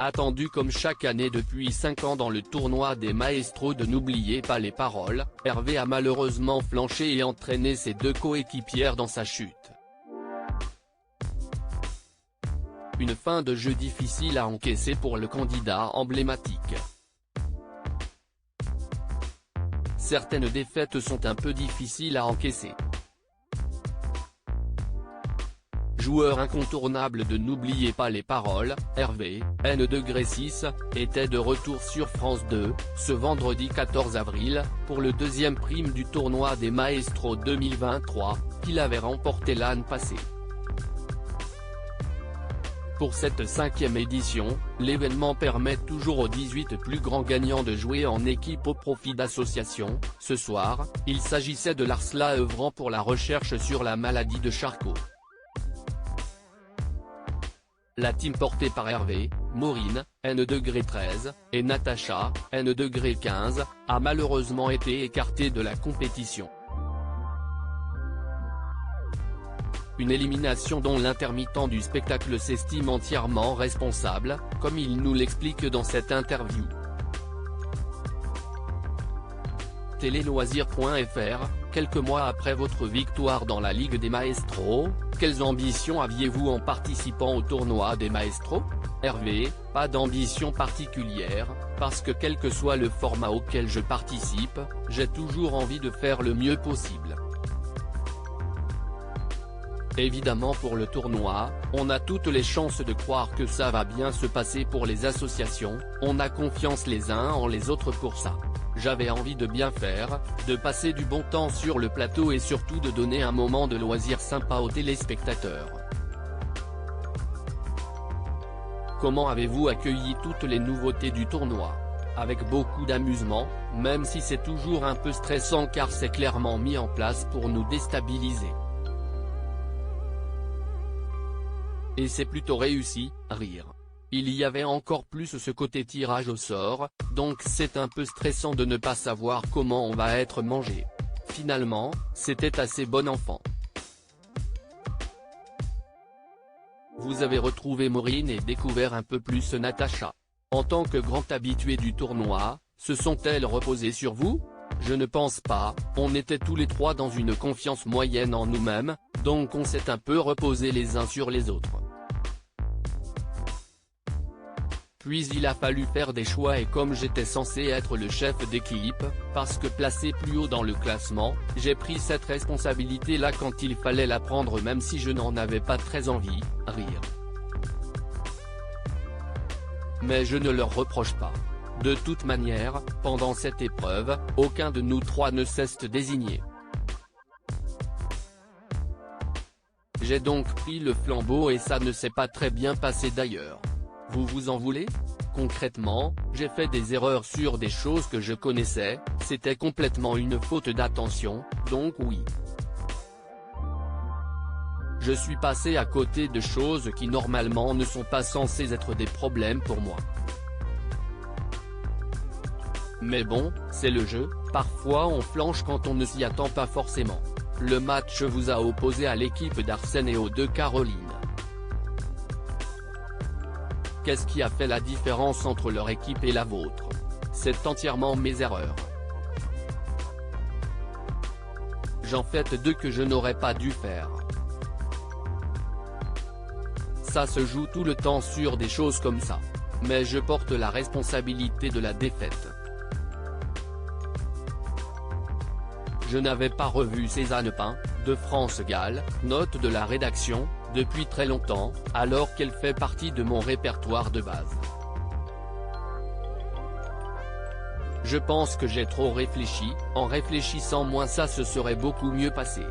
Attendu comme chaque année depuis 5 ans dans le tournoi des maestros de N'oubliez pas les paroles, Hervé a malheureusement flanché et entraîné ses deux coéquipières dans sa chute. Une fin de jeu difficile à encaisser pour le candidat emblématique. Certaines défaites sont un peu difficiles à encaisser. Joueur incontournable de N'oubliez pas les paroles, Hervé, N°6, était de retour sur France 2, ce vendredi 14 avril, pour le deuxième prime du tournoi des Maestros 2023, qu'il avait remporté l'année passée. Pour cette 5e édition, l'événement permet toujours aux 18 plus grands gagnants de jouer en équipe au profit d'associations. Ce soir, il s'agissait de l'ARSLA œuvrant pour la recherche sur la maladie de Charcot. La team portée par Hervé, Maureen, N°13, et Natacha, N°15, a malheureusement été écartée de la compétition. Une élimination dont l'intermittent du spectacle s'estime entièrement responsable, comme il nous l'explique dans cette interview. Téléloisirs.fr, quelques mois après votre victoire dans la Ligue des Maestros, quelles ambitions aviez-vous en participant au tournoi des Maestros? Hervé, pas d'ambition particulière, parce que quel que soit le format auquel je participe, j'ai toujours envie de faire le mieux possible. Évidemment pour le tournoi, on a toutes les chances de croire que ça va bien se passer pour les associations, on a confiance les uns en les autres pour ça. J'avais envie de bien faire, de passer du bon temps sur le plateau et surtout de donner un moment de loisir sympa aux téléspectateurs. Comment avez-vous accueilli toutes les nouveautés du tournoi? Avec beaucoup d'amusement, même si c'est toujours un peu stressant car c'est clairement mis en place pour nous déstabiliser. Et c'est plutôt réussi, rire. Il y avait encore plus ce côté tirage au sort, donc c'est un peu stressant de ne pas savoir comment on va être mangé. Finalement, c'était assez bon enfant. Vous avez retrouvé Maureen et découvert un peu plus Natacha. En tant que grand habitué du tournoi, se sont-elles reposées sur vous? Je ne pense pas, on était tous les trois dans une confiance moyenne en nous-mêmes, donc on s'est un peu reposés les uns sur les autres. Puis il a fallu faire des choix et comme j'étais censé être le chef d'équipe, parce que placé plus haut dans le classement, j'ai pris cette responsabilité-là quand il fallait la prendre même si je n'en avais pas très envie, rire. Mais je ne leur reproche pas. De toute manière, pendant cette épreuve, aucun de nous trois ne cesse de désigner. J'ai donc pris le flambeau et ça ne s'est pas très bien passé d'ailleurs. Vous vous en voulez? Concrètement, j'ai fait des erreurs sur des choses que je connaissais, c'était complètement une faute d'attention, donc oui. Je suis passé à côté de choses qui normalement ne sont pas censées être des problèmes pour moi. Mais bon, c'est le jeu, parfois on flanche quand on ne s'y attend pas forcément. Le match vous a opposé à l'équipe d'Arsène et aux deux Caroline. Qu'est-ce qui a fait la différence entre leur équipe et la vôtre? C'est entièrement mes erreurs. J'en fais deux que je n'aurais pas dû faire. Ça se joue tout le temps sur des choses comme ça. Mais je porte la responsabilité de la défaite. Je n'avais pas revu Cézanne Pain, de France Gall, note de la rédaction, depuis très longtemps, alors qu'elle fait partie de mon répertoire de base. Je pense que j'ai trop réfléchi, en réfléchissant moins ça se serait beaucoup mieux passé.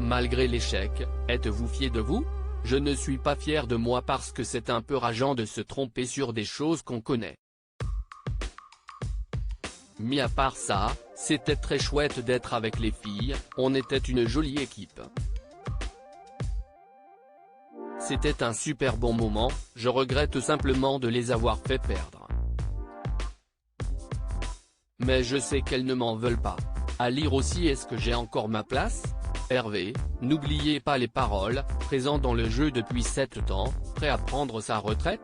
Malgré l'échec, êtes-vous fier de vous? Je ne suis pas fier de moi parce que c'est un peu rageant de se tromper sur des choses qu'on connaît. Mis à part ça, c'était très chouette d'être avec les filles, on était une jolie équipe. C'était un super bon moment, je regrette simplement de les avoir fait perdre. Mais je sais qu'elles ne m'en veulent pas. À lire aussi est-ce que j'ai encore ma place? Hervé, n'oubliez pas les paroles, présent dans le jeu depuis 7 ans, prêt à prendre sa retraite ?